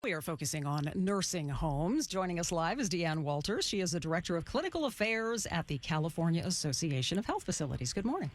we are focusing on nursing homes. Joining us live is DeAnn Walters. She is the Director of Clinical Affairs at the California Association of Health Facilities. Good morning.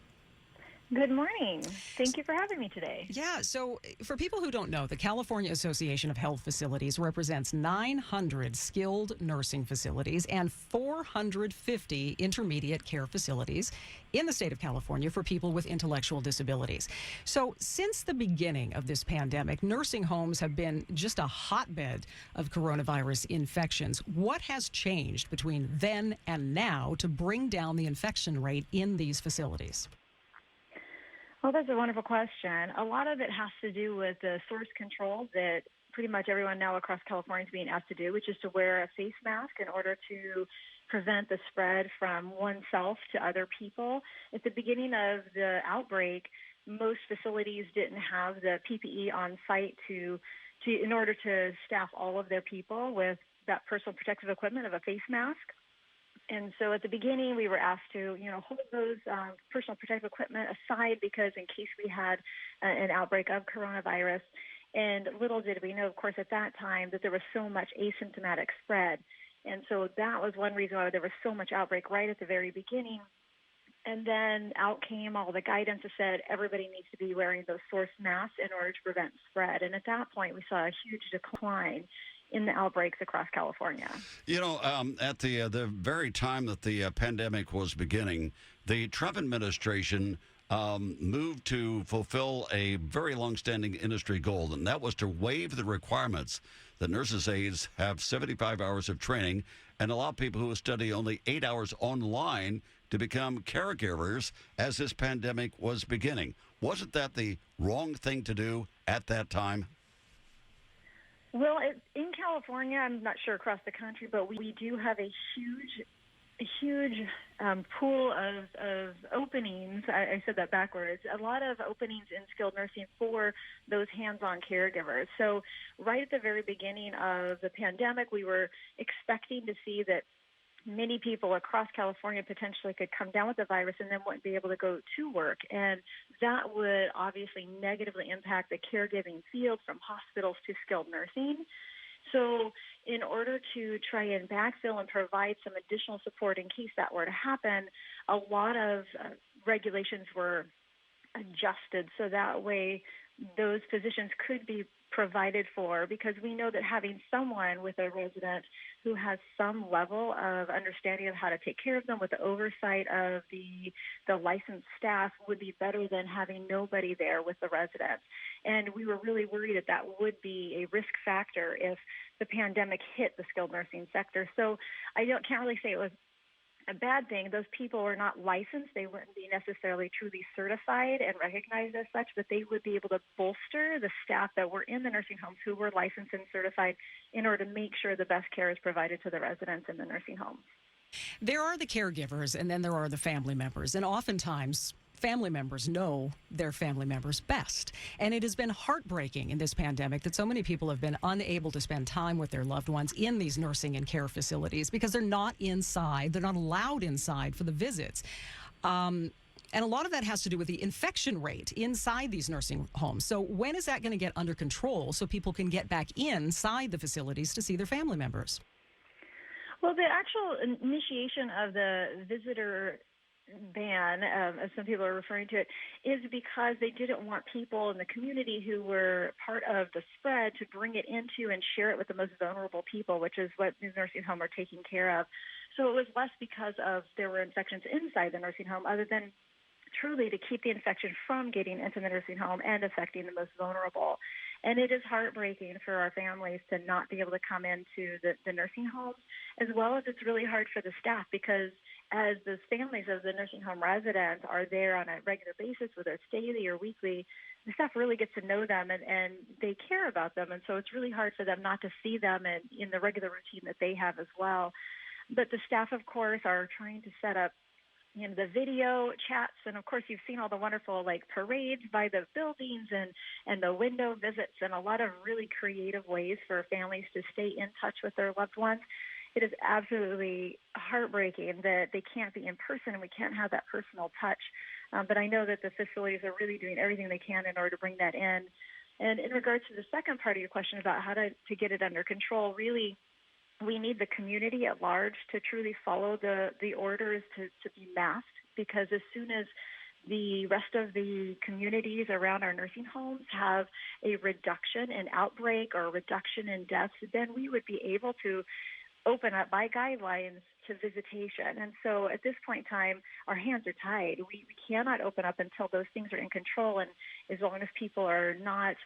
Good morning. Thank you for having me today. Yeah, so for people who don't know, the California Association of Health Facilities represents 900 skilled nursing facilities and 450 intermediate care facilities in the state of California for people with intellectual disabilities. So since the beginning of this pandemic, nursing homes have been just a hotbed of coronavirus infections. What has changed between then and now to bring down the infection rate in these facilities? Well, that's a wonderful question. A lot of it has to do with the source control that pretty much everyone now across California is being asked to do, which is to wear a face mask in order to prevent the spread from oneself to other people. At the beginning of the outbreak, most facilities didn't have the PPE on site in order to staff all of their people with that personal protective equipment of a face mask. And so at the beginning, we were asked to, hold those personal protective equipment aside because in case we had an outbreak of coronavirus. And little did we know, of course, at that time that there was so much asymptomatic spread. And so that was one reason why there was so much outbreak right at the very beginning. And then out came all the guidance that said everybody needs to be wearing those source masks in order to prevent spread. And at that point, we saw a huge decline in the outbreaks across California. At the very time that the pandemic was beginning, the Trump administration moved to fulfill a very long-standing industry goal, and that was to waive the requirements that nurses' aides have 75 hours of training and allow people who study only 8 hours online to become caregivers as this pandemic was beginning. Wasn't that the wrong thing to do at that time? Well, in California, I'm not sure across the country, but we do have a huge pool of openings. I said that backwards. A lot of openings in skilled nursing for those hands-on caregivers. So right at the very beginning of the pandemic, we were expecting to see that many people across California potentially could come down with the virus and then wouldn't be able to go to work. And that would obviously negatively impact the caregiving field from hospitals to skilled nursing. So in order to try and backfill and provide some additional support in case that were to happen, a lot of regulations were adjusted so that way those positions could be provided for, because we know that having someone with a resident who has some level of understanding of how to take care of them with the oversight of the licensed staff would be better than having nobody there with the residents. And we were really worried that would be a risk factor if the pandemic hit the skilled nursing sector. So can't really say it was a bad thing. Those people were not licensed. They wouldn't be necessarily truly certified and recognized as such, but they would be able to bolster the staff that were in the nursing homes who were licensed and certified in order to make sure the best care is provided to the residents in the nursing homes. There are the caregivers, and then there are the family members, and oftentimes family members know their family members best. And it has been heartbreaking in this pandemic that so many people have been unable to spend time with their loved ones in these nursing and care facilities because they're not inside. They're not allowed inside for the visits. And a lot of that has to do with the infection rate inside these nursing homes. So when is that going to get under control so people can get back inside the facilities to see their family members? Well, the actual initiation of the visitor ban, as some people are referring to it, is because they didn't want people in the community who were part of the spread to bring it into and share it with the most vulnerable people, which is what these nursing homes are taking care of. So it was less because there were infections inside the nursing home, other than truly to keep the infection from getting into the nursing home and affecting the most vulnerable. And it is heartbreaking for our families to not be able to come into the nursing homes, as well as it's really hard for the staff because as the families of the nursing home residents are there on a regular basis, whether it's daily or weekly, the staff really gets to know them and they care about them. And so it's really hard for them not to see them in the regular routine that they have as well. But the staff, of course, are trying to set up the video chats. And of course, you've seen all the wonderful parades by the buildings and the window visits and a lot of really creative ways for families to stay in touch with their loved ones. It is absolutely heartbreaking that they can't be in person and we can't have that personal touch. But I know that the facilities are really doing everything they can in order to bring that in. And in regards to the second part of your question about how to get it under control, really, we need the community at large to truly follow the orders to be masked, because as soon as the rest of the communities around our nursing homes have a reduction in outbreak or a reduction in deaths, then we would be able to open up by guidelines to visitation. And so at this point in time, our hands are tied. We cannot open up until those things are in control. And as long as people are not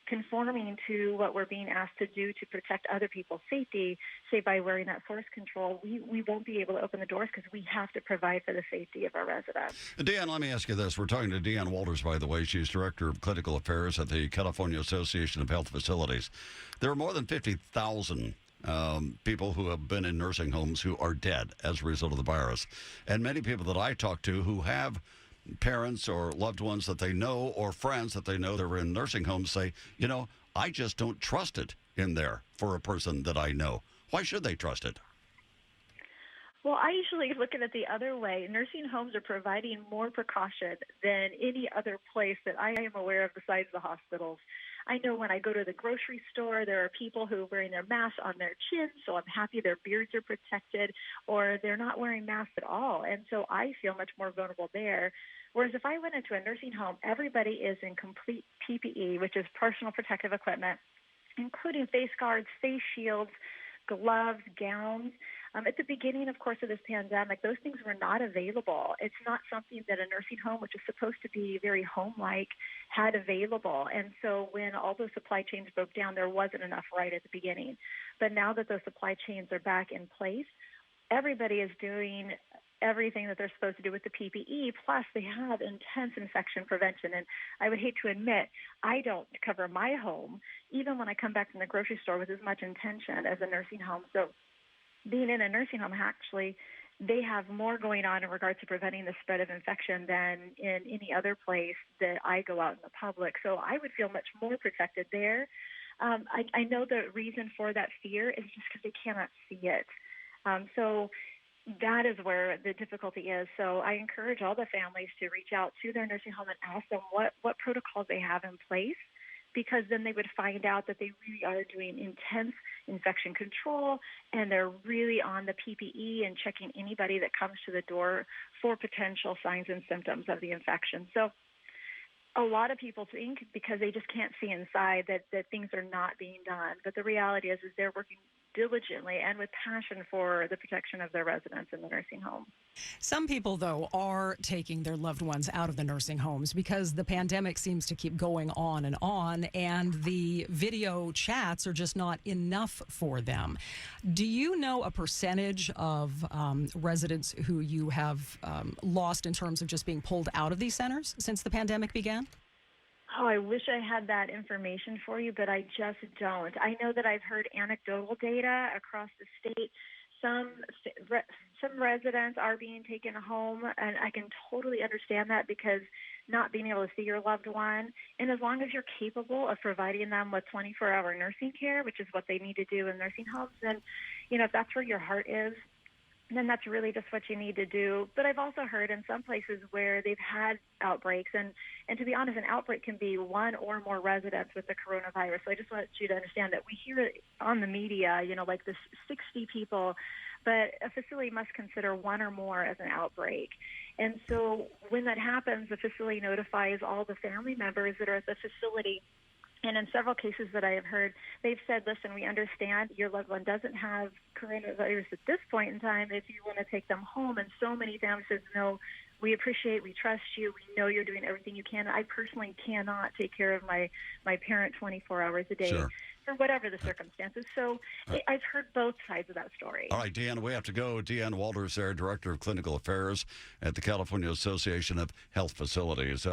conforming to what we're being asked to do to protect other people's safety, say by wearing that source control, we won't be able to open the doors because we have to provide for the safety of our residents. DeAnn, let me ask you this. We're talking to DeAnn Walters, by the way. She's Director of Clinical Affairs at the California Association of Health Facilities. There are more than 50,000 people who have been in nursing homes who are dead as a result of the virus. And many people that I talk to who have parents or loved ones that they know or friends that they know that are in nursing homes say, I just don't trust it in there for a person that I know. Why should they trust it? Well, I usually look at it the other way. Nursing homes are providing more precaution than any other place that I am aware of besides the hospitals. I know when I go to the grocery store, there are people who are wearing their masks on their chins, so I'm happy their beards are protected, or they're not wearing masks at all. And so I feel much more vulnerable there. Whereas if I went into a nursing home, everybody is in complete PPE, which is personal protective equipment, including face guards, face shields, gloves, gowns. At the beginning, of course, of this pandemic, those things were not available. It's not something that a nursing home, which is supposed to be very home-like, had available. And so when all those supply chains broke down, there wasn't enough right at the beginning. But now that those supply chains are back in place, everybody is doing everything that they're supposed to do with the PPE, plus they have intense infection prevention. And I would hate to admit, I don't cover my home, even when I come back from the grocery store, with as much intention as a nursing home. So being in a nursing home, actually, they have more going on in regards to preventing the spread of infection than in any other place that I go out in the public. So I would feel much more protected there. I know the reason for that fear is just because they cannot see it. So that is where the difficulty is. So I encourage all the families to reach out to their nursing home and ask them what protocols they have in place, because then they would find out that they really are doing intense infection control, and they're really on the PPE and checking anybody that comes to the door for potential signs and symptoms of the infection. So a lot of people think, because they just can't see inside, that things are not being done. But the reality is they're working diligently and with passion for the protection of their residents in the nursing home. Some people, though, are taking their loved ones out of the nursing homes because the pandemic seems to keep going on, and the video chats are just not enough for them. Do you know a percentage of residents who you have lost in terms of just being pulled out of these centers since the pandemic began? Oh, I wish I had that information for you, but I just don't. I know that I've heard anecdotal data across the state. Some residents are being taken home, and I can totally understand that, because not being able to see your loved one, and as long as you're capable of providing them with 24-hour nursing care, which is what they need to do in nursing homes, then, if that's where your heart is, then that's really just what you need to do. But I've also heard in some places where they've had outbreaks, and to be honest, an outbreak can be one or more residents with the coronavirus. So I just want you to understand that we hear it on the media, like this 60 people, but a facility must consider one or more as an outbreak. And so when that happens, the facility notifies all the family members that are at the facility. And in several cases that I have heard, they've said, listen, we understand your loved one doesn't have coronavirus at this point in time if you want to take them home. And so many families said, no, we appreciate, we trust you, we know you're doing everything you can. I personally cannot take care of my parent 24 hours a day. Sure. For whatever the circumstances. So I've heard both sides of that story. All right, DeAnn, we have to go. DeAnn Walters there, Director of Clinical Affairs at the California Association of Health Facilities.